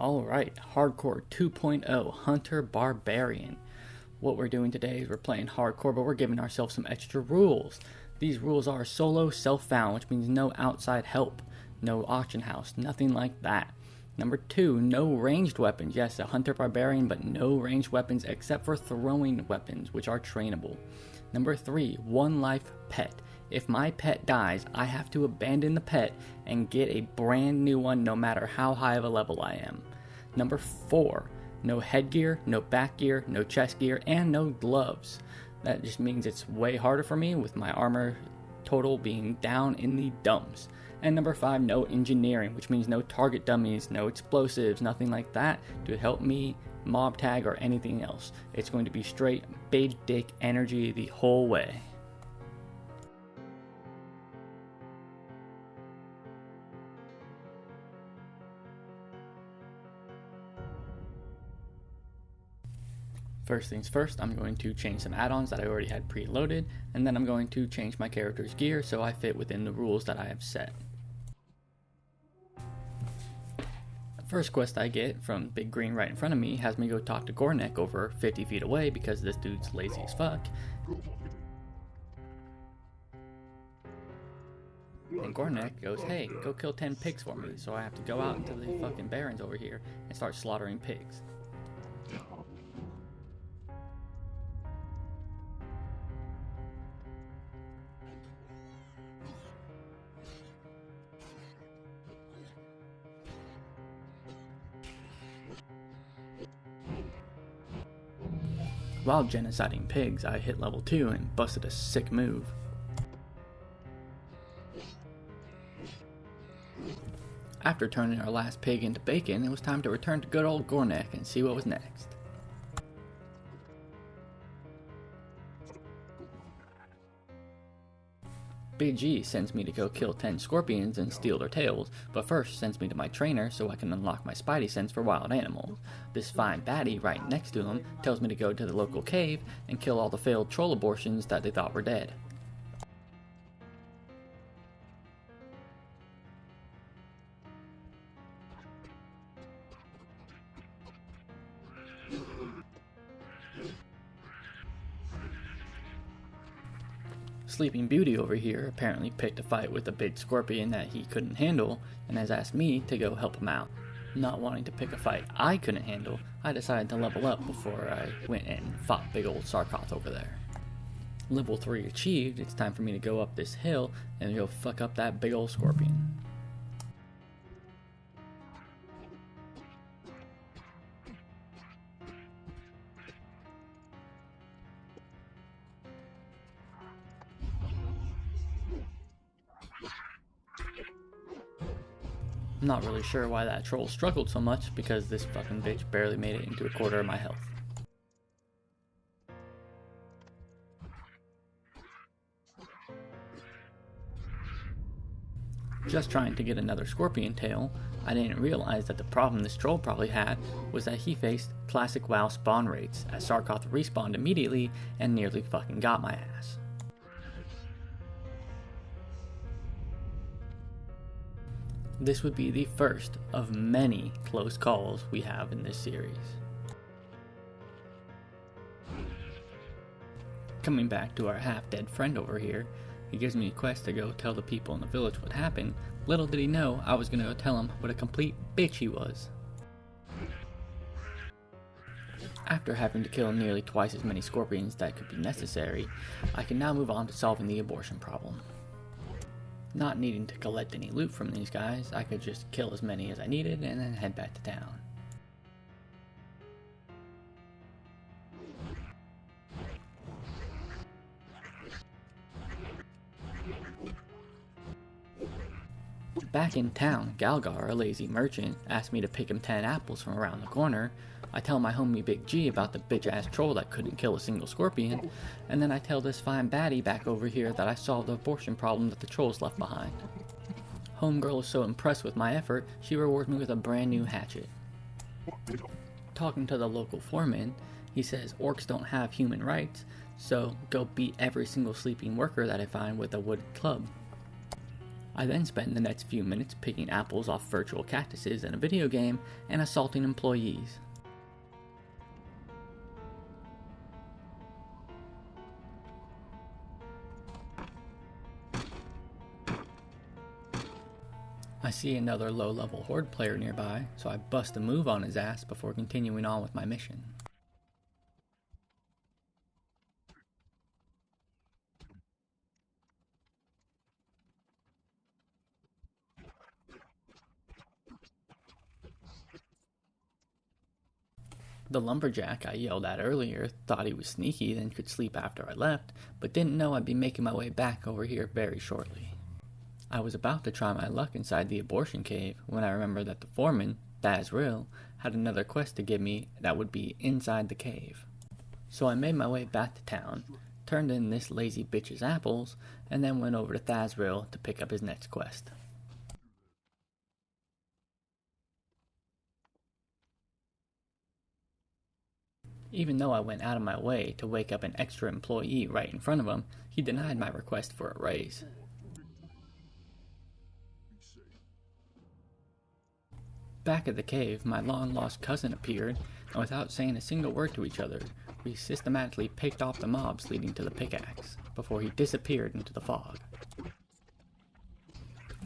Alright, Hardcore 2.0 Hunter-Barbarian. What we're doing today is we're playing Hardcore, but we're giving ourselves some extra rules. These rules are solo self-found, which means no outside help, no auction house, nothing like that. Number 2, no ranged weapons. Yes, a Hunter-Barbarian, but no ranged weapons except for throwing weapons, which are trainable. Number 3, one life pet. If my pet dies, I have to abandon the pet and get a brand new one no matter how high of a level I am. Number 4, no headgear, no back gear, no chest gear, and no gloves. That just means it's way harder for me with my armor total being down in the dumps. And number 5, no engineering, which means no target dummies, no explosives, nothing like that to help me mob tag or anything else. It's going to be straight big dick energy the whole way. First things first, I'm going to change some add-ons that I already had preloaded, and then I'm going to change my character's gear so I fit within the rules that I have set. The first quest I get from Big Green right in front of me has me go talk to Gornek over 50 feet away because this dude's lazy as fuck. And Gornek goes, hey, go kill 10 pigs for me, so I have to go out into the fucking barrens over here and start slaughtering pigs. While genociding pigs, I hit level 2 and busted a sick move. After turning our last pig into bacon, it was time to return to good old Gornek and see what was next. Big G sends me to go kill 10 scorpions and steal their tails, but first sends me to my trainer so I can unlock my spidey sense for wild animals. This fine baddie right next to him tells me to go to the local cave and kill all the failed troll abortions that they thought were dead. Sleeping Beauty over here apparently picked a fight with a big scorpion that he couldn't handle and has asked me to go help him out. Not wanting to pick a fight I couldn't handle, I decided to level up before I went and fought big old Sarkoth over there. Level 3 achieved, it's time for me to go up this hill and go fuck up that big old scorpion. I'm not really sure why that troll struggled so much because this fucking bitch barely made it into a quarter of my health. Just trying to get another scorpion tail, I didn't realize that the problem this troll probably had was that he faced classic WoW spawn rates as Sarkoth respawned immediately and nearly fucking got my ass. This would be the first of many close calls we have in this series. Coming back to our half-dead friend over here, he gives me a quest to go tell the people in the village what happened. Little did he know I was going to go tell him what a complete bitch he was. After having to kill nearly twice as many scorpions that could be necessary, I can now move on to solving the abortion problem. Not needing to collect any loot from these guys, I could just kill as many as I needed and then head back to town. Back in town, Galgar, a lazy merchant, asked me to pick him 10 apples from around the corner. I tell my homie Big G about the bitch-ass troll that couldn't kill a single scorpion, and then I tell this fine baddie back over here that I solved the abortion problem that the trolls left behind. Homegirl is so impressed with my effort, she rewards me with a brand new hatchet. Talking to the local foreman, he says orcs don't have human rights, so go beat every single sleeping worker that I find with a wooden club. I then spent the next few minutes picking apples off virtual cactuses in a video game and assaulting employees. I see another low-level horde player nearby, so I bust a move on his ass before continuing on with my mission. The lumberjack I yelled at earlier thought he was sneaky and could sleep after I left, but didn't know I'd be making my way back over here very shortly. I was about to try my luck inside the abortion cave when I remembered that the foreman, Thazrill, had another quest to give me that would be inside the cave. So I made my way back to town, turned in this lazy bitch's apples, and then went over to Thazrill to pick up his next quest. Even though I went out of my way to wake up an extra employee right in front of him, he denied my request for a raise. Back at the cave, my long-lost cousin appeared, and without saying a single word to each other, we systematically picked off the mobs leading to the pickaxe, before he disappeared into the fog.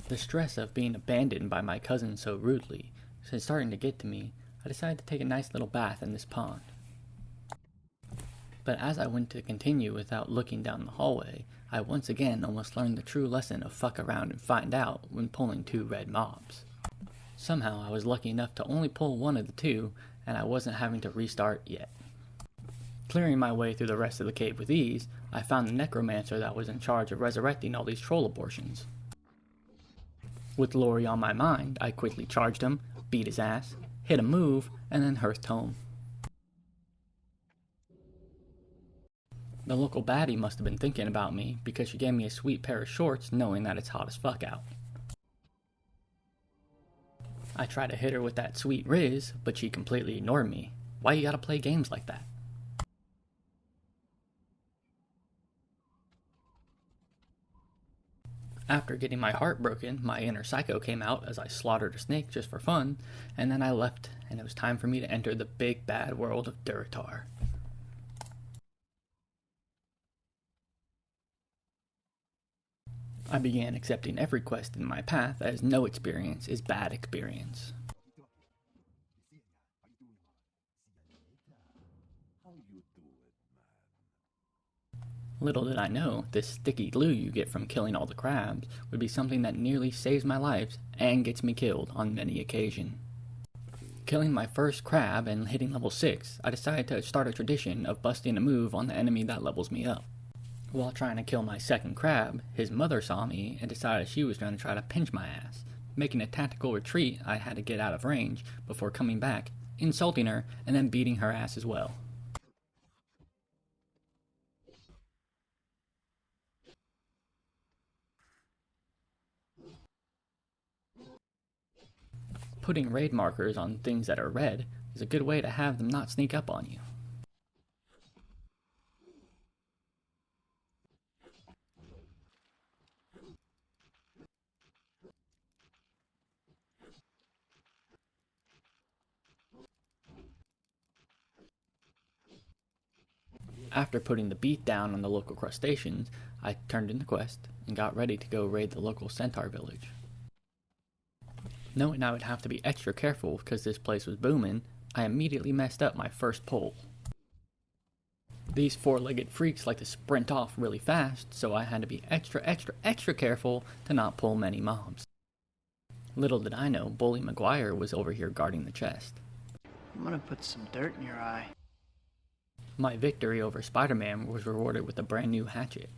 The stress of being abandoned by my cousin so rudely was starting to get to me. I decided to take a nice little bath in this pond. But as I went to continue without looking down the hallway, I once again almost learned the true lesson of fuck around and find out when pulling 2 red mobs. Somehow I was lucky enough to only pull one of the 2, and I wasn't having to restart yet. Clearing my way through the rest of the cave with ease, I found the necromancer that was in charge of resurrecting all these troll abortions. With Lori on my mind, I quickly charged him, beat his ass, hit a move, and then hearthed home. The local baddie must have been thinking about me because she gave me a sweet pair of shorts knowing that it's hot as fuck out. I tried to hit her with that sweet riz, but she completely ignored me. Why you gotta play games like that? After getting my heart broken, my inner psycho came out as I slaughtered a snake just for fun, and then I left, and it was time for me to enter the big bad world of Durotar. I began accepting every quest in my path as no experience is bad experience. Little did I know, this sticky glue you get from killing all the crabs would be something that nearly saves my life and gets me killed on many occasions. Killing my first crab and hitting level 6, I decided to start a tradition of busting a move on the enemy that levels me up. While trying to kill my second crab, his mother saw me and decided she was going to try to pinch my ass. Making a tactical retreat, I had to get out of range before coming back, insulting her, and then beating her ass as well. Putting raid markers on things that are red is a good way to have them not sneak up on you. After putting the beat down on the local crustaceans, I turned in the quest and got ready to go raid the local centaur village. Knowing I would have to be extra careful because this place was booming, I immediately messed up my first pull. These 4-legged freaks like to sprint off really fast, so I had to be extra careful to not pull many mobs. Little did I know, Bully McGuire was over here guarding the chest. I'm gonna put some dirt in your eye. My victory over Spider-Man was rewarded with a brand new hatchet.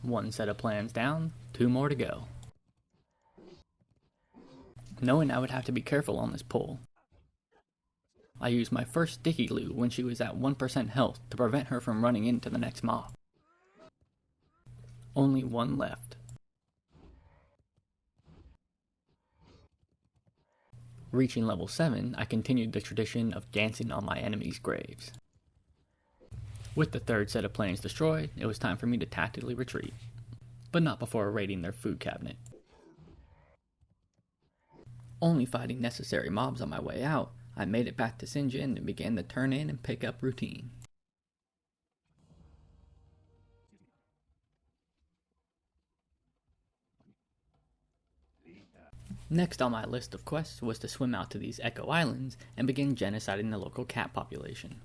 One set of plans down, 2 more to go. Knowing I would have to be careful on this pull, I used my first sticky glue when she was at 1% health to prevent her from running into the next mob. Only one left. Reaching level 7, I continued the tradition of dancing on my enemies' graves. With the third set of planes destroyed, it was time for me to tactically retreat, but not before raiding their food cabinet. Only fighting necessary mobs on my way out, I made it back to Sinjin and began the turn in and pick up routine. Next on my list of quests was to swim out to these Echo Islands and begin genociding the local cat population.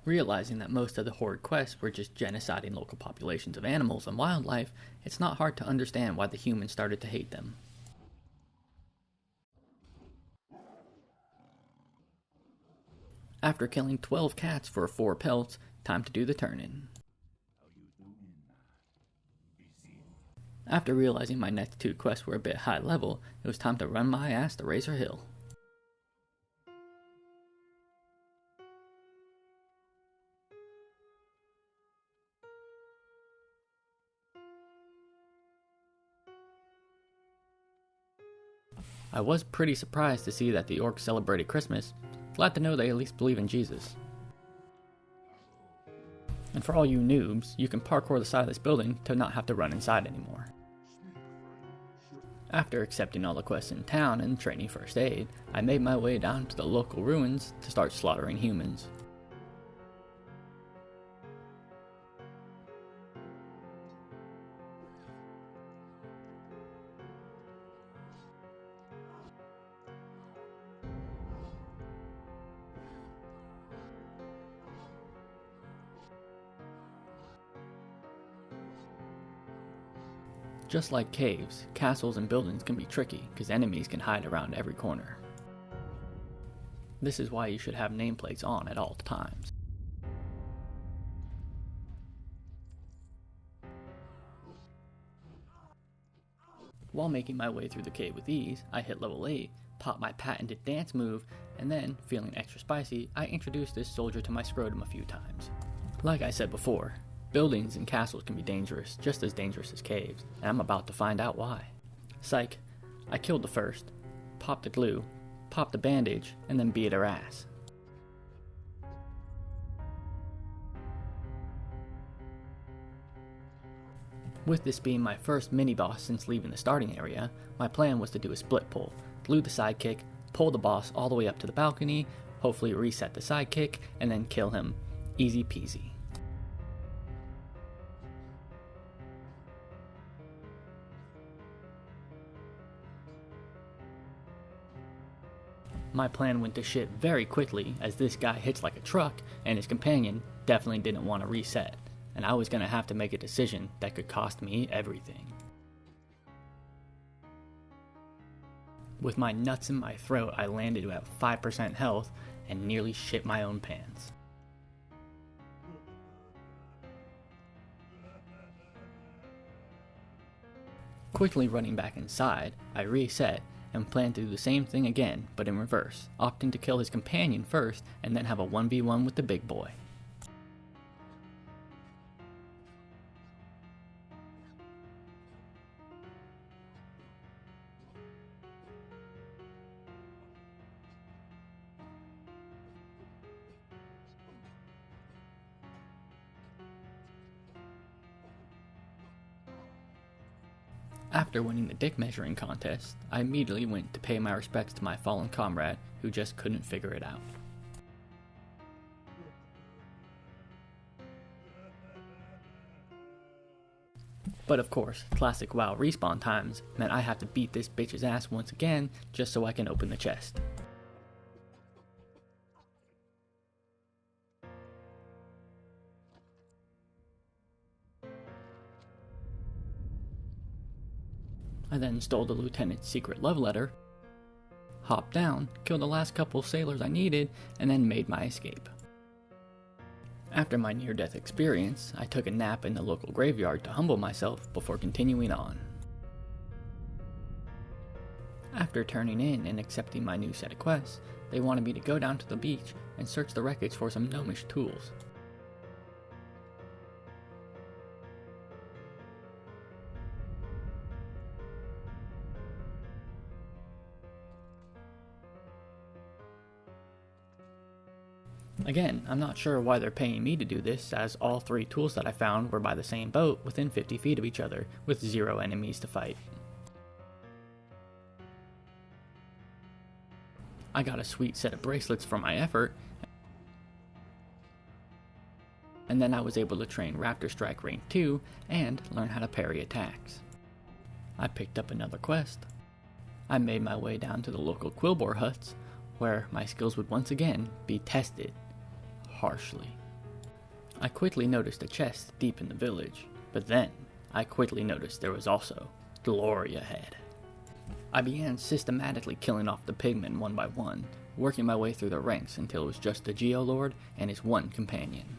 Realizing that most of the Horde quests were just genociding local populations of animals and wildlife, it's not hard to understand why the humans started to hate them. After killing 12 cats for 4 pelts, time to do the turn-in. After realizing my next 2 quests were a bit high level, it was time to run my ass to Razor Hill. I was pretty surprised to see that the orcs celebrated Christmas. Glad to know they at least believe in Jesus. And for all you noobs, you can parkour the side of this building to not have to run inside anymore. After accepting all the quests in town and training first aid, I made my way down to the local ruins to start slaughtering humans. Just like caves, castles and buildings can be tricky because enemies can hide around every corner. This is why you should have nameplates on at all times. While making my way through the cave with ease, I hit level 8, popped my patented dance move, and then, feeling extra spicy, I introduced this soldier to my scrotum a few times. Like I said before, buildings and castles can be dangerous, just as dangerous as caves, and I'm about to find out why. Psych, I killed the first, popped the glue, popped the bandage, and then beat her ass. With this being my first mini-boss since leaving the starting area, my plan was to do a split pull, glue the sidekick, pull the boss all the way up to the balcony, hopefully reset the sidekick, and then kill him. Easy peasy. My plan went to shit very quickly as this guy hits like a truck and his companion definitely didn't want to reset, and I was going to have to make a decision that could cost me everything. With my nuts in my throat, I landed at 5% health and nearly shit my own pants. Quickly running back inside, I reset and planned to do the same thing again, but in reverse, opting to kill his companion first and then have a 1v1 with the big boy. After winning the dick measuring contest, I immediately went to pay my respects to my fallen comrade who just couldn't figure it out. But of course, classic WoW respawn times meant I have to beat this bitch's ass once again just so I can open the chest. I then stole the lieutenant's secret love letter, hopped down, killed the last couple sailors I needed, and then made my escape. After my near-death experience, I took a nap in the local graveyard to humble myself before continuing on. After turning in and accepting my new set of quests, they wanted me to go down to the beach and search the wreckage for some gnomish tools. Again, I'm not sure why they're paying me to do this, as all 3 tools that I found were by the same boat within 50 feet of each other, with 0 enemies to fight. I got a sweet set of bracelets for my effort, and then I was able to train Raptor Strike Rank 2 and learn how to parry attacks. I picked up another quest. I made my way down to the local Quillbore huts, where my skills would once again be tested harshly. I quickly noticed a chest deep in the village, but then I quickly noticed there was also glory ahead. I began systematically killing off the pigmen one by one, working my way through the ranks until it was just the Geolord and his one companion.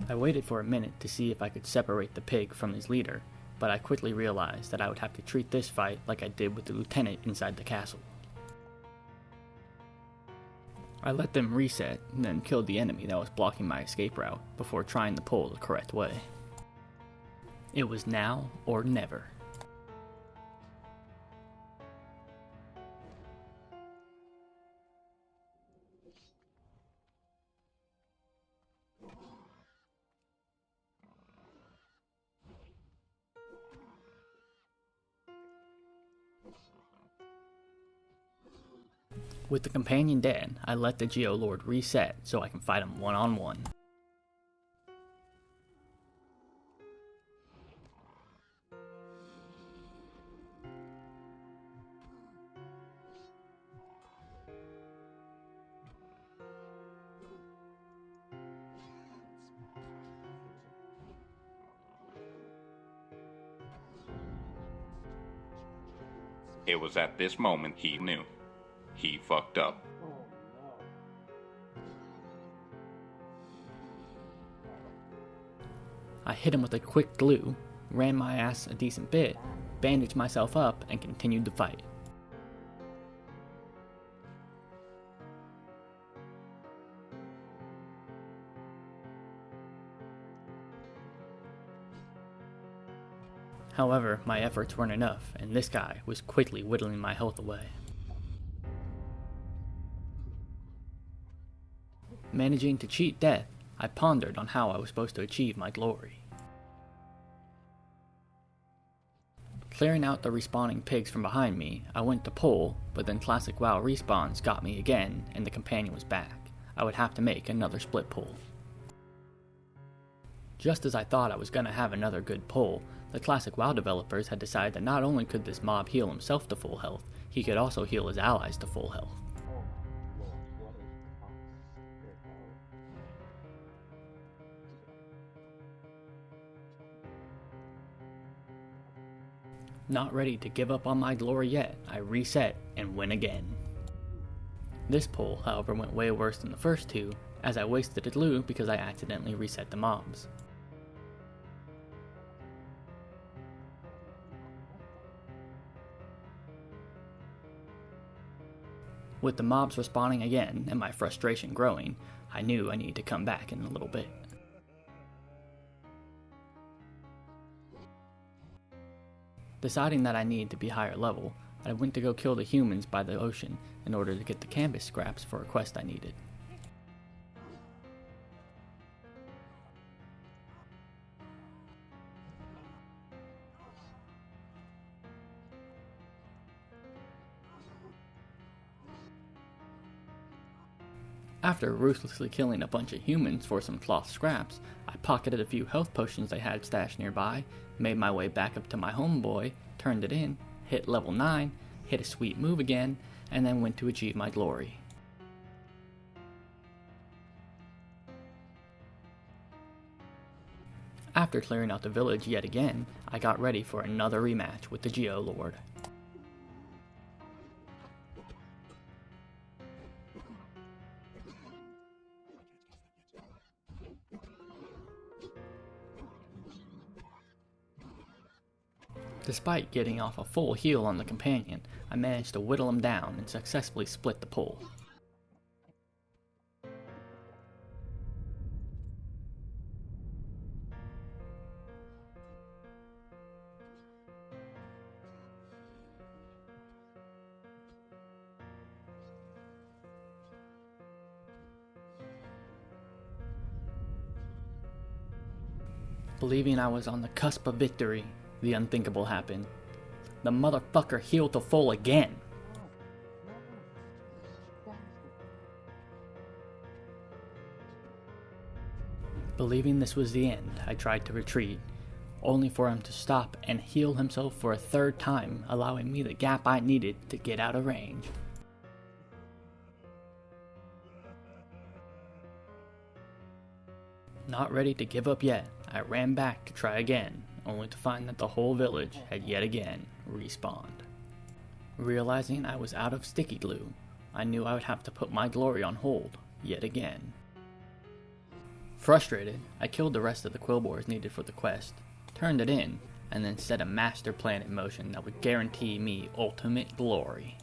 I waited for a minute to see if I could separate the pig from his leader, but I quickly realized that I would have to treat this fight like I did with the lieutenant inside the castle. I let them reset and then killed the enemy that was blocking my escape route before trying to pull the correct way. It was now or never. With the companion dead, I let the Geolord reset so I can fight him one-on-one. It was at this moment he knew. He fucked up. I hit him with a quick glue, ran my ass a decent bit, bandaged myself up, and continued the fight. However, my efforts weren't enough, and this guy was quickly whittling my health away. Managing to cheat death, I pondered on how I was supposed to achieve my glory. Clearing out the respawning pigs from behind me, I went to pull, but then classic WoW respawns got me again and the companion was back. I would have to make another split pull. Just as I thought I was going to have another good pull, the classic WoW developers had decided that not only could this mob heal himself to full health, he could also heal his allies to full health. Not ready to give up on my glory yet, I reset and win again. This pull, however, went way worse than the first two, as I wasted a glue because I accidentally reset the mobs. With the mobs respawning again and my frustration growing, I knew I needed to come back in a little bit. Deciding that I needed to be higher level, I went to go kill the humans by the ocean in order to get the canvas scraps for a quest I needed. After ruthlessly killing a bunch of humans for some cloth scraps, I pocketed a few health potions I had stashed nearby, made my way back up to my homeboy, turned it in, hit level 9, hit a sweet move again, and then went to achieve my glory. After clearing out the village yet again, I got ready for another rematch with the Geolord. Despite getting off a full heal on the companion, I managed to whittle him down and successfully split the pull. Believing I was on the cusp of victory, the unthinkable happened. The motherfucker healed to full again. Believing this was the end, I tried to retreat, only for him to stop and heal himself for a third time, allowing me the gap I needed to get out of range. Not ready to give up yet, I ran back to try again, only to find that the whole village had yet again respawned. Realizing I was out of sticky glue, I knew I would have to put my glory on hold yet again. Frustrated, I killed the rest of the quillboars needed for the quest, turned it in, and then set a master plan in motion that would guarantee me ultimate glory.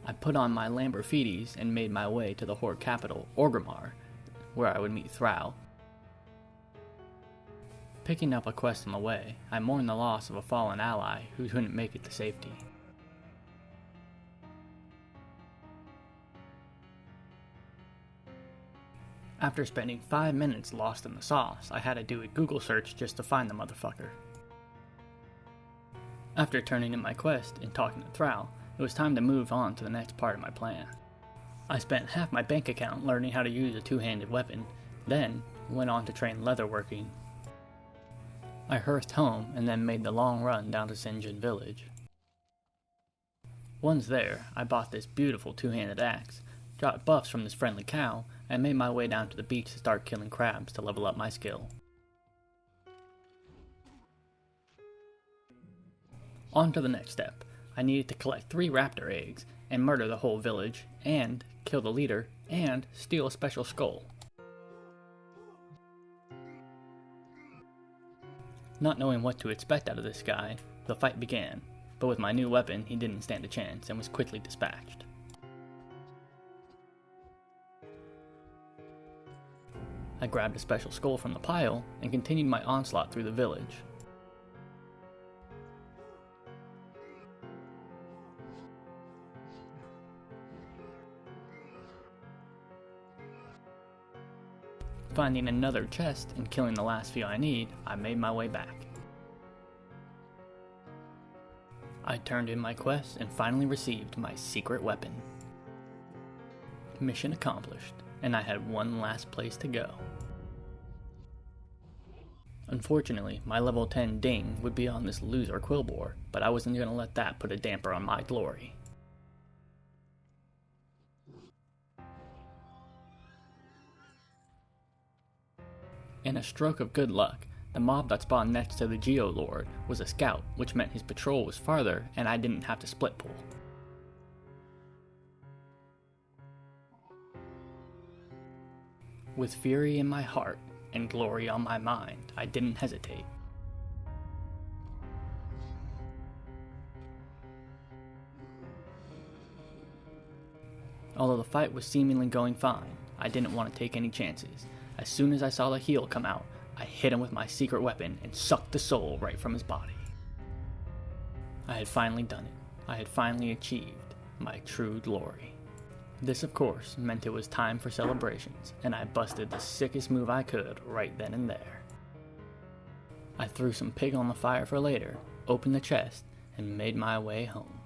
I put on my Lamborghinis and made my way to the Horde capital, Orgrimmar, where I would meet Thrall. Picking up a quest on the way, I mourned the loss of a fallen ally who couldn't make it to safety. After spending 5 minutes lost in the sauce, I had to do a Google search just to find the motherfucker. After turning in my quest and talking to Thrall, it was time to move on to the next part of my plan. I spent half my bank account learning how to use a two-handed weapon, then went on to train leatherworking. I hurried home and then made the long run down to Sinjin village. Once there, I bought this beautiful two-handed axe, got buffs from this friendly cow, and made my way down to the beach to start killing crabs to level up my skill. On to the next step. I needed to collect 3 raptor eggs, and murder the whole village, and kill the leader, and steal a special skull. Not knowing what to expect out of this guy, the fight began, but with my new weapon he didn't stand a chance and was quickly dispatched. I grabbed a special skull from the pile and continued my onslaught through the village. Finding another chest and killing the last few I need, I made my way back. I turned in my quest and finally received my secret weapon. Mission accomplished, and I had one last place to go. Unfortunately, my level 10 ding would be on this loser quillboar, but I wasn't going to let that put a damper on my glory. In a stroke of good luck, the mob that spawned next to the Geolord was a scout, which meant his patrol was farther and I didn't have to split pull. With fury in my heart and glory on my mind, I didn't hesitate. Although the fight was seemingly going fine, I didn't want to take any chances. As soon as I saw the heel come out, I hit him with my secret weapon and sucked the soul right from his body. I had finally done it. I had finally achieved my true glory. This, of course, meant it was time for celebrations, and I busted the sickest move I could right then and there. I threw some pig on the fire for later, opened the chest, and made my way home.